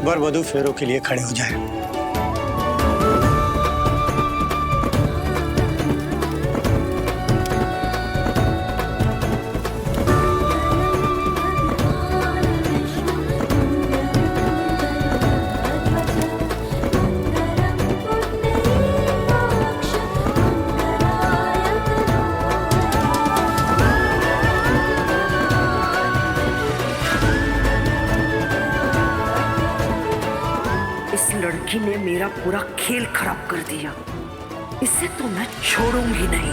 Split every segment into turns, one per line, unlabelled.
वर वधू फेरों के लिए खड़े हो जाए।
लड़की ने मेरा पूरा खेल खराब कर दिया, इसे तो मैं छोड़ूंगी नहीं।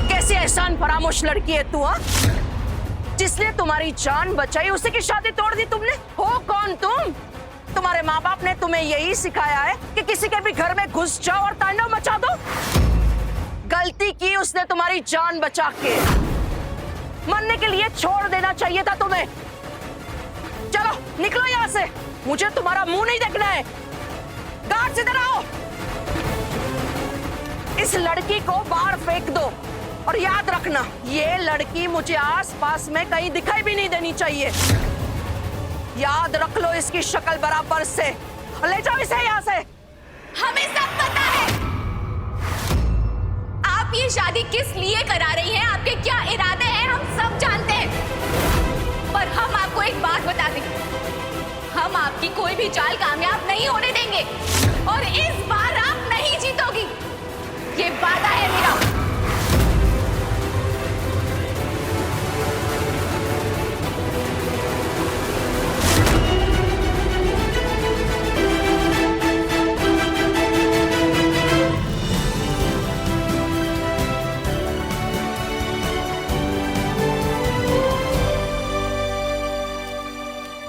कैसी एहसान फरामोश लड़की है तू, हा? जिसने तुम्हारी जान बचाई उसी की शादी तोड़ दी तुमने। हो कौन तुम? तुम्हारे माँ बाप ने तुम्हें यही सिखाया है कि किसी के भी घर में घुस जाओ और तांडव मचा दो? गलती की उसने तुम्हारी जान बचा के, मरने के लिए छोड़ देना चाहिए था तुम्हें। चलो निकलो यहाँ से, मुझे तुम्हारा मुंह नहीं देखना है। गार्ड इधर आओ, इस लड़की को बाहर फेंक दो और याद रखना ये लड़की मुझे आसपास में कहीं दिखाई भी नहीं देनी चाहिए। याद रख लो इसकी शक्ल बराबर से। ले जाओ इसे यहाँ से।
हमें सब पता है आप ये शादी किस लिए करा रही हैं, आपके क्या इरादे हैं, हम सब जानते हैं। पर हम आपको एक बात बता दें, हम आपकी कोई भी चाल कामयाब नहीं होने देंगे और इस बार आप नहीं जीतोगी, ये वादा है मेरा।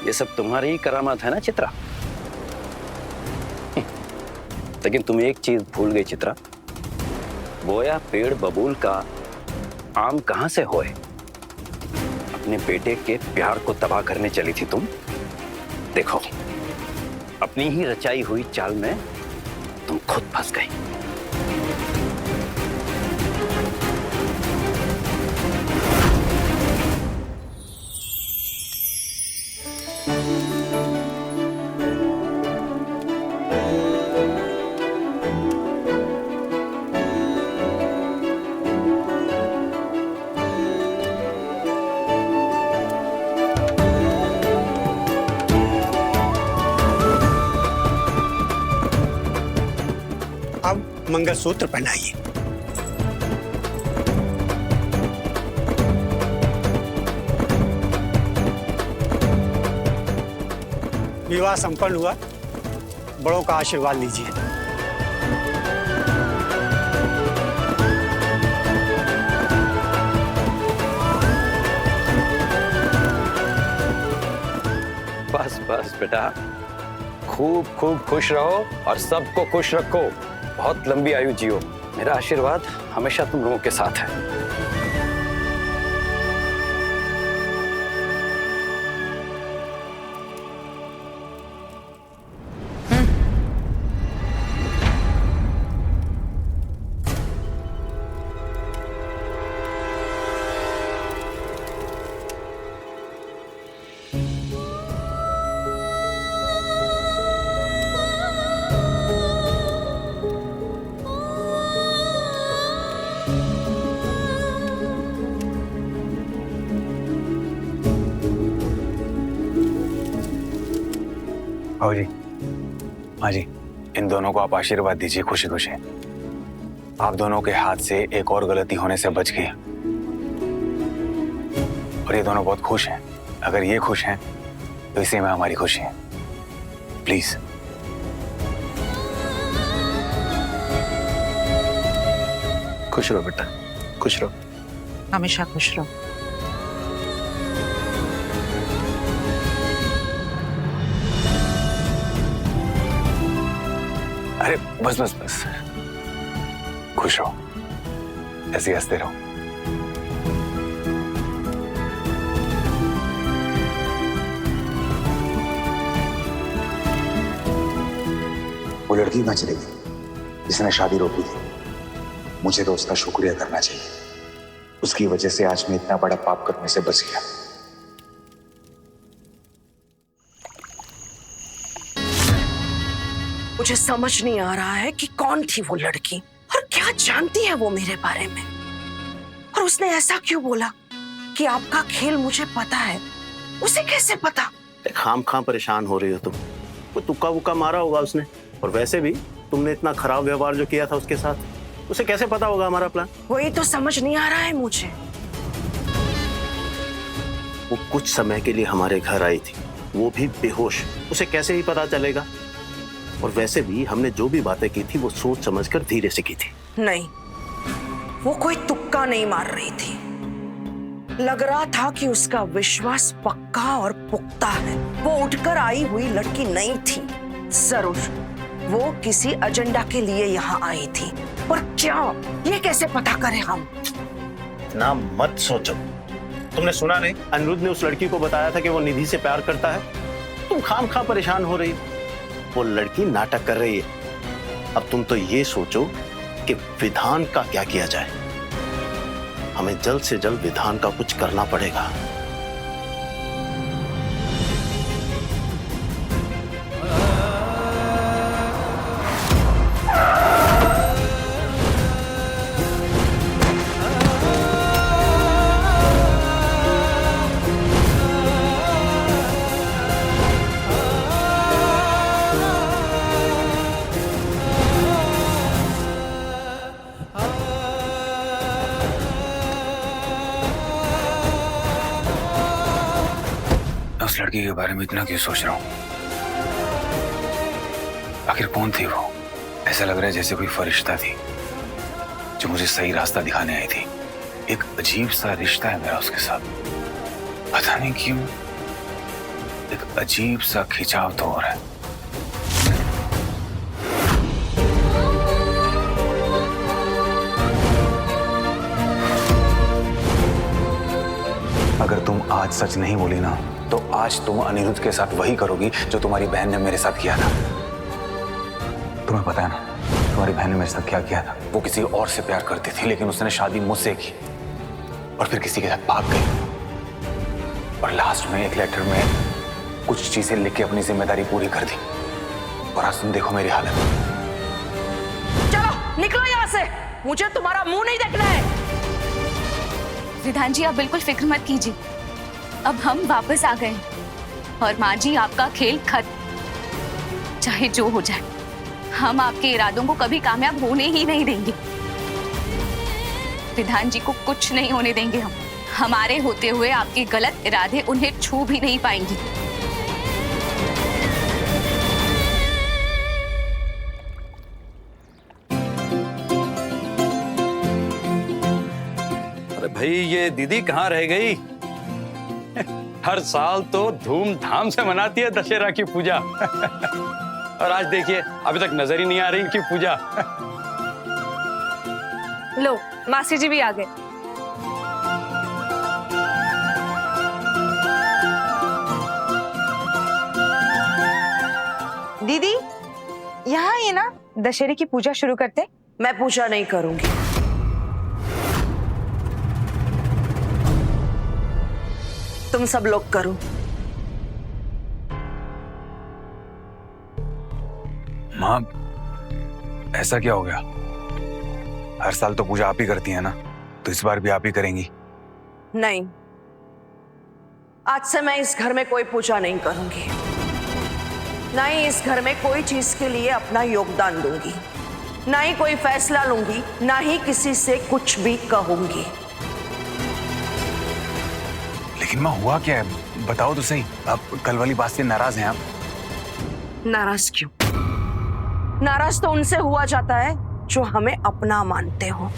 ये सब तुम्हारी ही करामात है ना चित्रा? लेकिन तुम एक चीज भूल गई चित्रा, बोया पेड़ बबूल का आम कहां से होए? अपने बेटे के प्यार को तबाह करने चली थी तुम। देखो अपनी ही रचाई हुई चाल में तुम खुद फंस गई।
अब मंगलसूत्र पहनाइए। विवाह संपन्न हुआ, बड़ों का आशीर्वाद लीजिए।
बस बस बेटा, खूब खूब खुश रहो और सबको खुश रखो। बहुत लंबी आयु जियो। मेरा आशीर्वाद हमेशा तुम लोगों के साथ है।
आओ जी, हाँ जी, इन दोनों को आप आशीर्वाद दीजिए खुशी खुशी। आप दोनों के हाथ से एक और गलती होने से बच गई और ये दोनों बहुत खुश हैं। अगर ये खुश हैं तो इसी में हमारी खुशी है। प्लीज।
खुश रहो बेटा, खुश रहो,
हमेशा खुश रहो।
अरे बस बस बस, खुश रहो, ऐसे हंसते रहो।
लड़की कहाँ चली गई जिसने शादी रोकी थी? मुझे तो उसका शुक्रिया करना चाहिए। उसकी वजह से आज मैं इतना बड़ा पाप करने से बच गया।
मुझे समझ नहीं आ रहा है कि कौन थी वो लड़की और क्या जानती है वो मेरे बारे में, और उसने ऐसा क्यों बोला कि आपका खेल मुझे पता है। उसे कैसे पता?
खाम खां परेशान हो रही हो तुम। वो तुक्का वुक्का मारा होगा उसने, और वैसे भी तुमने इतना खराब व्यवहार जो किया था उसके साथ, उसे कैसे पता होगा हमारा प्लान?
वही तो समझ नहीं आ रहा है मुझे।
वो कुछ समय के लिए हमारे घर आई थी, वो भी बेहोश। उसे कैसे ही पता चलेगा? और वैसे भी हमने जो भी बातें की थी वो सोच समझकर धीरे से की थी।
नहीं, वो कोई तुक्का नहीं मार रही थी। लग रहा था कि उसका विश्वास पक्का और पुख्ता है। वो उठकर आई हुई लड़की नहीं थी। जरूर वो किसी एजेंडा के लिए यहाँ आई थी, पर क्या, ये कैसे पता करें हम?
ना मत सोचो। तुमने सुना नहीं, अनिरुद्ध ने उस लड़की को बताया था कि वो निधि से प्यार करता है। तुम खाम खा परेशान हो रही हो। वो लड़की नाटक कर रही है। अब तुम तो ये सोचो कि विधान का क्या किया जाए। हमें जल्द से जल्द विधान का कुछ करना पड़ेगा।
उस लड़की के बारे में इतना क्यों सोच रहा हूँ? आखिर कौन थी वो? ऐसा लग रहा है जैसे कोई फरिश्ता थी जो मुझे सही रास्ता दिखाने आई थी। एक अजीब सा रिश्ता है मेरा उसके साथ। पता नहीं क्यों एक अजीब सा खिंचाव तो हो रहा है। अगर तुम आज सच नहीं बोली ना, तो आज तुम अनिरुद्ध के साथ वही करोगी जो तुम्हारी बहन ने मेरे साथ किया था। तुम्हें पता है ना तुम्हारी बहन ने मेरे साथ क्या किया था? वो किसी और से प्यार करती थी, लेकिन उसने शादी मुझसे की और फिर किसी के साथ भाग गई, और लास्ट में एक लेटर में कुछ चीजें लिख के अपनी जिम्मेदारी पूरी कर दी। और आज तुम देखो मेरी हालत।
चलो निकलो यहाँ से, मुझे तुम्हारा मुंह नहीं देखना है।
विधान जी, आप बिल्कुल फिक्र मत कीजिए। अब हम वापस आ गए और माँ जी आपका खेल खत्म। चाहे जो हो जाए, हम आपके इरादों को कभी कामयाब होने ही नहीं देंगे। विधान जी को कुछ नहीं होने देंगे हम। हमारे होते हुए आपके गलत इरादे उन्हें छू भी नहीं पाएंगे।
अरे भाई, ये दीदी कहाँ रह गई? हर साल तो धूमधाम से मनाती है दशहरा की पूजा। और आज देखिए अभी तक नजर ही नहीं आ रही इनकी पूजा।
लो, मासी जी भी आ गए। दीदी, यहाँ ये ना दशहरे की पूजा शुरू करते।
मैं पूजा नहीं करूंगी। तुम सब लोग करो।
माँ, ऐसा क्या हो गया? हर साल तो पूजा आप ही करती है ना, तो इस बार भी आप ही करेंगी?
नहीं, आज से मैं इस घर में कोई पूजा नहीं करूंगी, ना ही इस घर में कोई चीज के लिए अपना योगदान दूंगी, ना ही कोई फैसला लूंगी, ना ही किसी से कुछ भी कहूंगी।
लेकिन माँ, हुआ क्या है? बताओ तो सही। आप कल वाली बात से नाराज हैं आप?
नाराज क्यों? नाराज तो उनसे हुआ जाता है जो हमें अपना मानते हो।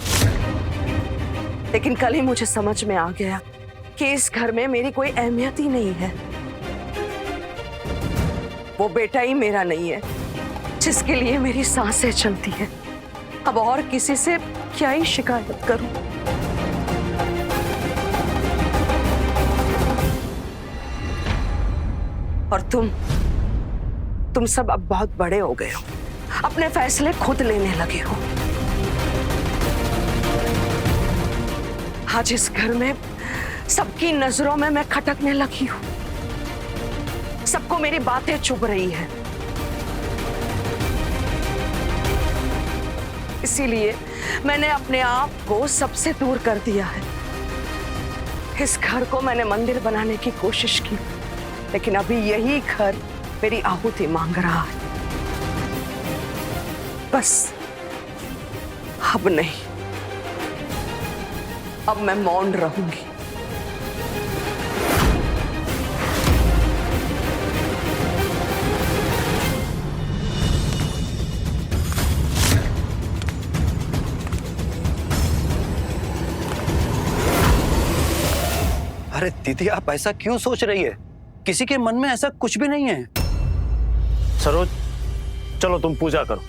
लेकिन कल ही मुझे समझ में आ गया कि इस घर में मेरी कोई अहमियत ही नहीं है। वो बेटा ही मेरा नहीं है जिसके लिए मेरी सांसें चलती है। अब और किसी से क्या ही शिकायत करूं? और तुम सब अब बहुत बड़े हो गए हो। अपने फैसले खुद लेने लगे हो। आज इस घर में सबकी नजरों में मैं खटकने लगी हूं। सबको मेरी बातें चुभ रही है। इसीलिए मैंने अपने आप को सबसे दूर कर दिया है। इस घर को मैंने मंदिर बनाने की कोशिश की, लेकिन अभी यही घर मेरी आहुति मांग रहा है। बस अब नहीं, अब मैं मौन रहूंगी।
अरे दीदी, आप ऐसा क्यों सोच रही है? किसी के मन में ऐसा कुछ भी नहीं है।
सरोज, चलो तुम पूजा करो।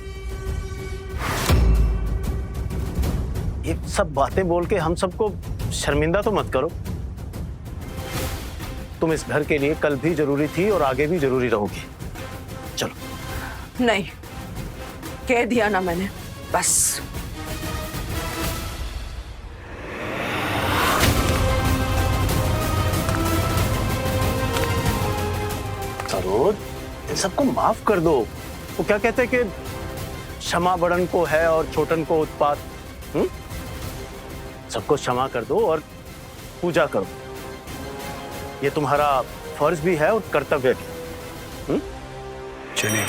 ये सब बातें बोल के हम सबको शर्मिंदा तो मत करो। तुम इस घर के लिए कल भी जरूरी थी और आगे भी जरूरी रहोगी। चलो।
नहीं, कह दिया ना मैंने, बस।
सरोज, इन सबको माफ कर दो। वो क्या कहते हैं कि क्षमा बड़न को है और छोटन को उत्पात। सबको क्षमा कर दो और पूजा करो। ये तुम्हारा फर्ज भी है और कर्तव्य भी।
चलिए।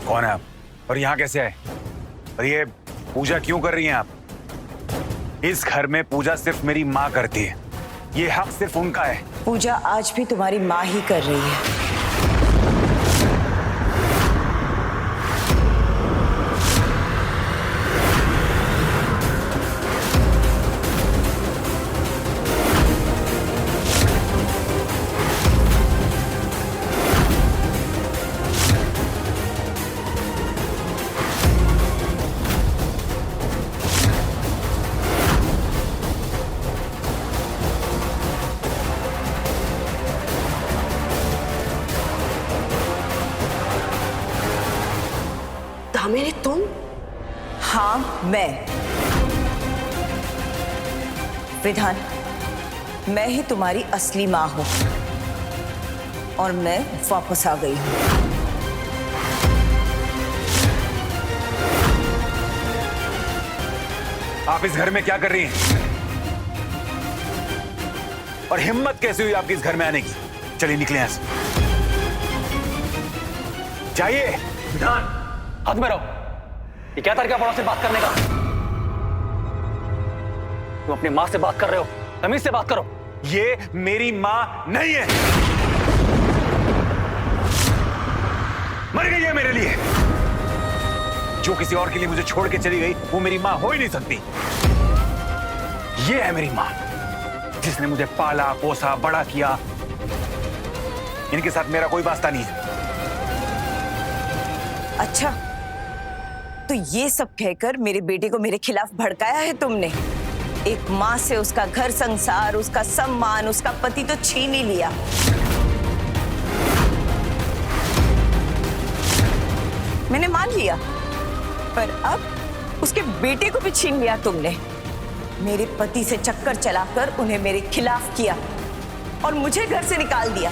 कौन है आप और यहाँ कैसे आए? और ये पूजा क्यों कर रही हैं आप? इस घर में पूजा सिर्फ मेरी माँ करती है। ये हक सिर्फ उनका है।
पूजा आज भी तुम्हारी माँ ही कर रही है।
दामिनी, तुम?
हाँ, मैं। विधान, मैं ही तुम्हारी असली माँ हूं और मैं वापस आ गई हूं।
आप इस घर में क्या कर रही हैं? और हिम्मत कैसे हुई आपकी इस घर में आने की? चलिए निकले यहां से। जाइए।
विधान, हाथ में रहो। ये क्या तरीका बड़ों से बात करने का? तुम अपनी माँ से बात कर रहे हो, तमीज से बात करो।
ये मेरी माँ नहीं है। मर गई है मेरे लिए। जो किसी और के लिए मुझे छोड़ के चली गई, वो मेरी माँ हो ही नहीं सकती। ये है मेरी माँ, जिसने मुझे पाला, पोसा, बड़ा किया। इनके साथ मेरा कोई वास्ता नहीं है।
अच्छा, तो ये सब कहकर मेरे बेटे को मेरे खिलाफ भड़काया है तुमने। एक माँ से उसका घर संसार, उसका सम्मान, उसका पति तो छीन ही लिया। मैंने मान लिया, पर अब उसके बेटे को भी छीन लिया तुमने। मेरे पति से चक्कर चलाकर उन्हें मेरे खिलाफ किया और मुझे घर से निकाल दिया।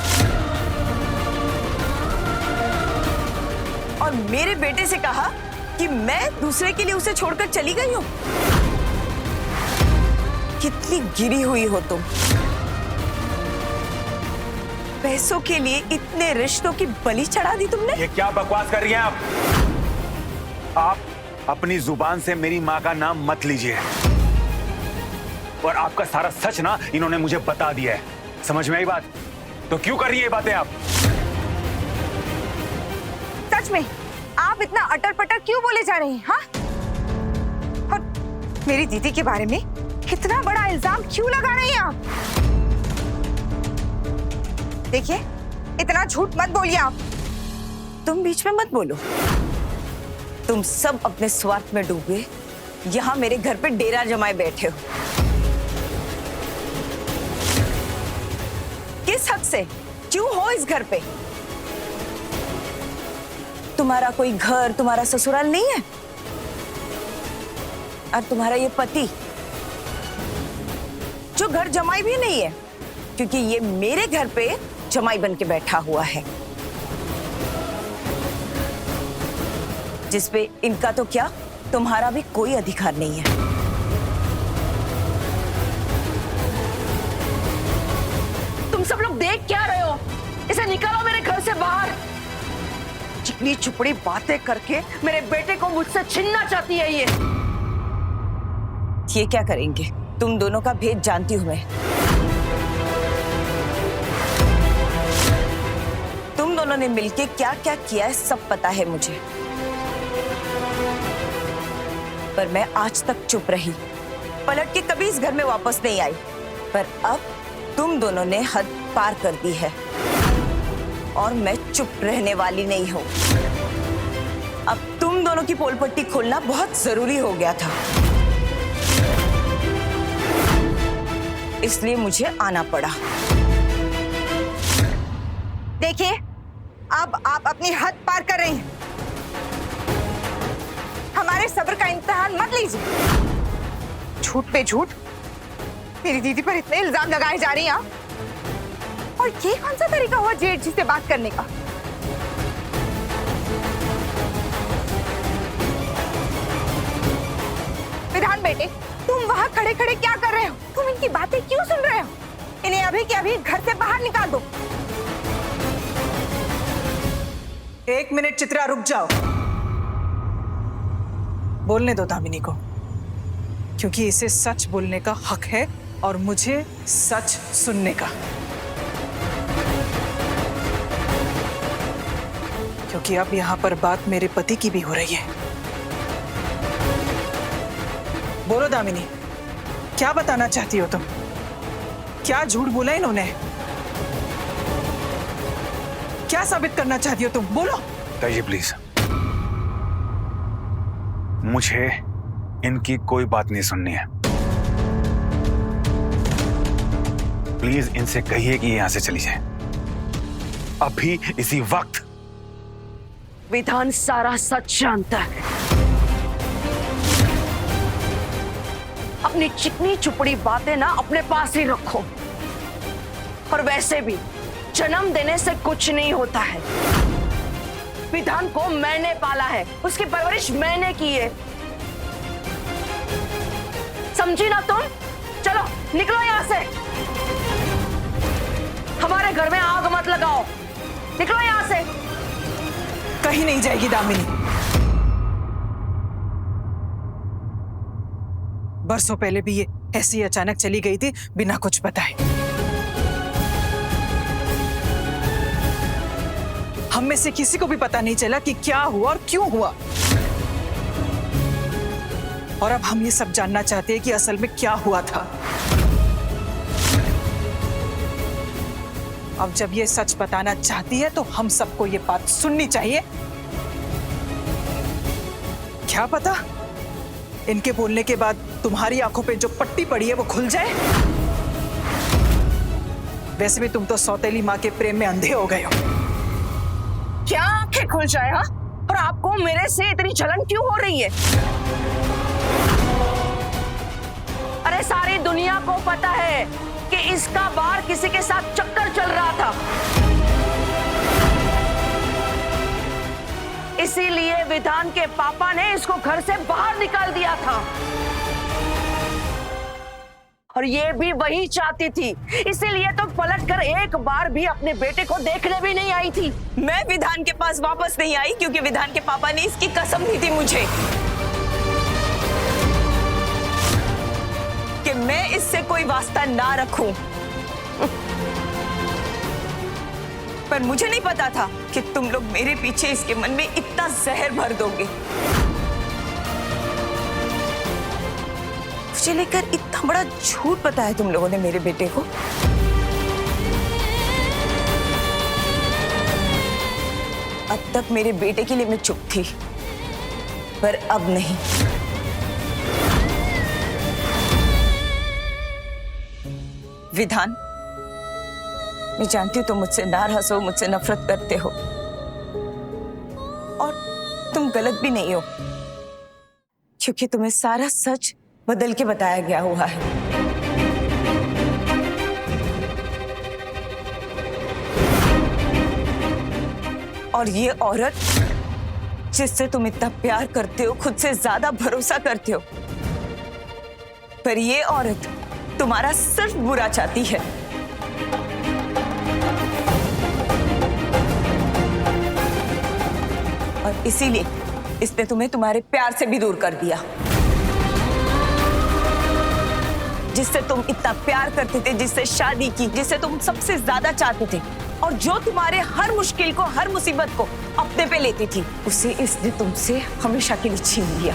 और मेरे बेटे से कहा कि मैं दूसरे के लिए उसे छोड़कर चली गई हूं। कितनी गिरी हुई हो तुम। पैसों के लिए इतने रिश्तों की बलि चढ़ा दी तुमने।
ये क्या बकवास कर रही हैं आप? आप अपनी जुबान से मेरी माँ का नाम मत लीजिए। और आपका सारा सच ना इन्होंने मुझे बता दिया है। समझ में आई बात? तो क्यों कर रही है ये बातें आप?
सच में आप इतना अटर पटर क्यों बोले जा रहे हैं? हाँ, और मेरी दीदी के बारे में इतना बड़ा इल्जाम क्यों लगा रही हैं आप? देखिए, इतना झूठ मत बोलिए आप।
तुम बीच में मत बोलो। तुम सब अपने स्वार्थ में डूबे यहाँ मेरे घर पे डेरा जमाए बैठे हो। किस हक से? क्यों हो इस घर पे? तुम्हारा कोई घर, तुम्हारा ससुराल नहीं है? और तुम्हारा ये पति जो घर जमाई भी नहीं है, क्योंकि ये मेरे घर पे जमाई बन के बैठा हुआ है, जिसपे इनका तो क्या, तुम्हारा भी कोई अधिकार नहीं है।
तुम सब लोग देख क्या रहे हो? इसे निकालो मेरे घर से बाहर। चिकनी चुपड़ी बातें करके मेरे बेटे को मुझसे छीनना चाहती है ये।
ये क्या करेंगे? तुम दोनों का भेद जानती हूं मैं। तुम दोनों ने मिलके क्या क्या किया है सब पता है मुझे, पर मैं आज तक चुप रही, पलट के कभी इस घर में वापस नहीं आई। पर अब तुम दोनों ने हद पार कर दी है और मैं चुप रहने वाली नहीं हूं। अब तुम दोनों की पोल पट्टी खोलना बहुत जरूरी हो गया था, इसलिए मुझे आना पड़ा।
देखिए, अब आप अपनी हद पार कर रही हैं। हमारे सब्र का इम्तिहान मत लीजिए। झूठ पे झूठ मेरी दीदी पर इतने इल्जाम लगाए जा रही हैं आप। और ये कौन सा तरीका हुआ जेठ जी से बात करने का? विधान बेटे, तुम वहां खड़े खड़े क्या कर रहे हो? तुम इनकी बातें क्यों सुन रहे हो? इन्हें अभी के अभी घर से बाहर निकाल दो।
एक मिनट चित्रा, रुक जाओ। बोलने दो दामिनी को, क्योंकि इसे सच बोलने का हक है और मुझे सच सुनने का। क्योंकि अब यहां पर बात मेरे पति की भी हो रही है। बोलो दामिनी, क्या बताना चाहती हो तुम? क्या झूठ बोला इन्होंने? क्या साबित करना चाहती हो तुम? बोलो।
ताई प्लीज, मुझे इनकी कोई बात नहीं सुननी है। प्लीज इनसे कहिए कि यहां से चली जाए अभी, इसी वक्त।
विधान सारा सच जानता है। अपनी चिकनी चुपड़ी बातें ना अपने पास ही रखो। और वैसे भी जन्म देने से कुछ नहीं होता है। विधान को मैंने पाला है, उसकी परवरिश मैंने की है। समझी ना तुम? चलो निकलो यहां से। हमारे घर में आग मत लगाओ। निकलो यहां से।
कहीं नहीं जाएगी दामिनी। बरसों पहले भी ये ऐसी अचानक चली गई थी बिना कुछ बताए। हम में से किसी को भी पता नहीं चला कि क्या हुआ और क्यों हुआ। और अब हम ये सब जानना चाहते हैं कि असल में क्या हुआ था। अब जब ये सच बताना चाहती है तो हम सबको ये बात सुननी चाहिए। क्या पता इनके बोलने के बाद तुम्हारी आंखों पे जो पट्टी पड़ी है वो खुल जाए। वैसे भी तुम तो सौतेली माँ के प्रेम में अंधे हो गए हो।
क्या आंखें खुल जाए? हाँ? और आपको मेरे से इतनी जलन क्यों हो रही है? अरे सारी दुनिया को पता है कि इसका बार किसी के साथ चक्कर चल रहा था। इसीलिए विधान के पापा ने इसको घर से बाहर निकाल दिया था। और ये भी वही चाहती थी, इसीलिए तो पलटकर एक बार भी अपने बेटे को देखने भी नहीं आई थी।
मैं विधान के पास वापस नहीं आई क्योंकि विधान के पापा ने इसकी कसम दी थी मुझे कि मैं इससे कोई वास्ता ना रखूं। पर मुझे नहीं पता था कि तुम लोग मेरे पीछे इसके मन में इतना जहर भर दोगे। मुझे लेकर इतना बड़ा झूठ बताया तुम लोगों ने मेरे बेटे को। अब तक मेरे बेटे के लिए मैं चुप थी, पर अब नहीं। विधान, मैं जानती हूं तुम मुझसे नाराज हो, मुझसे नफरत करते हो, और तुम गलत भी नहीं हो, क्योंकि तुम्हें सारा सच बदल के बताया गया हुआ है। और ये औरत जिससे तुम इतना प्यार करते हो, खुद से ज्यादा भरोसा करते हो, पर ये औरत तुम्हारा सिर्फ बुरा चाहती है। और इसीलिए इसने तुम्हें तुम्हारे प्यार से भी दूर कर दिया, जिससे तुम इतना प्यार करते थे, जिससे शादी की, जिससे तुम सबसे ज्यादा चाहते थे, और जो तुम्हारे हर मुश्किल को, हर मुसीबत को अपने पे लेती थी, उसे इसने तुमसे हमेशा के लिए छीन लिया।